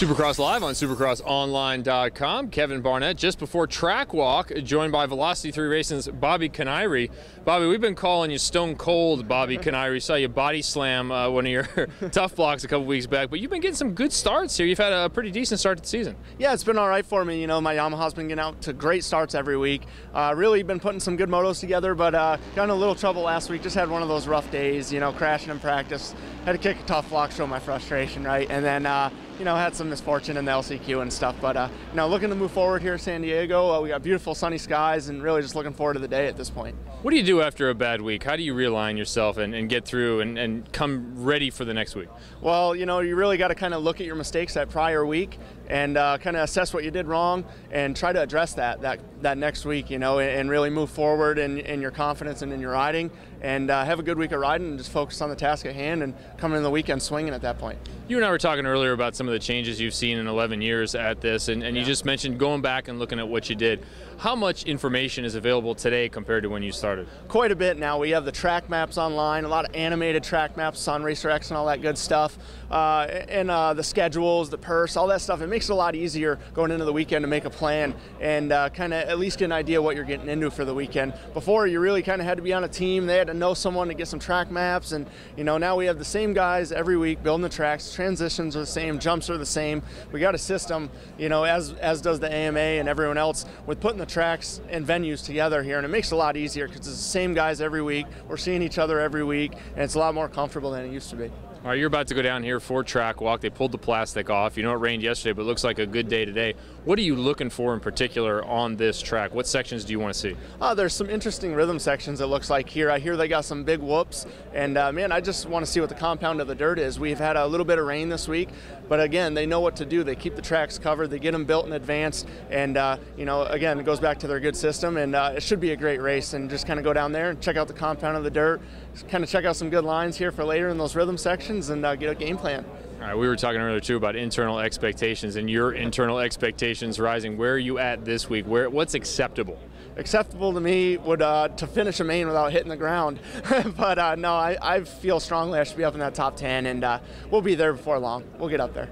Supercross Live on supercrossonline.com. Kevin Barnett just before track walk, joined by Velocity 3 Racing's Bobby Kiniry. Bobby, we've been calling you Stone Cold Bobby Kiniry. Saw you body slam one of your Tuff Blocks a couple weeks back, but you've been getting some good starts here. You've had a pretty decent start to the season. Yeah, it's been all right for me. You know, my Yamaha's been getting out to great starts every week. Really been putting some good motos together, but got in a little trouble last week. Just had one of those rough days, you know, crashing in practice. Had to kick a Tuff Block, show my frustration, right? And then, you know, had some misfortune in the LCQ and stuff. But, you know, looking to move forward here in San Diego. We got beautiful sunny skies and really just looking forward to the day at this point. What do you do after a bad week? How do you realign yourself and get through and come ready for the next week? Well, you know, you really got to kind of look at your mistakes that prior week and kind of assess what you did wrong and try to address that next week, you know, and really move forward in your confidence and in your riding and have a good week of riding and just focus on the task at hand and coming in the weekend swinging at that point. You and I were talking earlier about some of the changes you've seen in 11 years at this, and you just mentioned going back and looking at what you did. How much information is available today compared to when you started? Quite a bit now. We have the track maps online, a lot of animated track maps on RacerX and all that good stuff, and the schedules, the purse, all that stuff. It makes it a lot easier going into the weekend to make a plan and kind of at least get an idea what you're getting into for the weekend. Before, you really kind of had to be on a team. They had to know someone to get some track maps, and you know, now we have the same guys every week building the tracks. Transitions are the same, jumps are the same. We got a system, you know, as does the AMA and everyone else, with putting the tracks and venues together here, and it makes it a lot easier because it's the same guys every week. We're seeing each other every week, and it's a lot more comfortable than it used to be. All right, you're about to go down here for track walk. They pulled the plastic off. You know, it rained yesterday, but it looks like a good day today. What are you looking for in particular on this track? What sections do you want to see? There's some interesting rhythm sections, it looks like here. I hear they got some big whoops, and man, I just want to see what the compound of the dirt is. We've had a little bit of rain this week, but again, they know what to do. They keep the tracks covered, they get them built in advance, and you know, again, it goes back to their good system, and it should be a great race. And just kind of go down there and check out the compound of the dirt, kind of check out some good lines here for later in those rhythm sections, and get a game plan. All right, we were talking earlier too about internal expectations and your internal expectations rising. Where are you at this week? What's acceptable? Acceptable to me would to finish a main without hitting the ground, but no, I feel strongly I should be up in that top 10, and we'll be there before long. We'll get up there.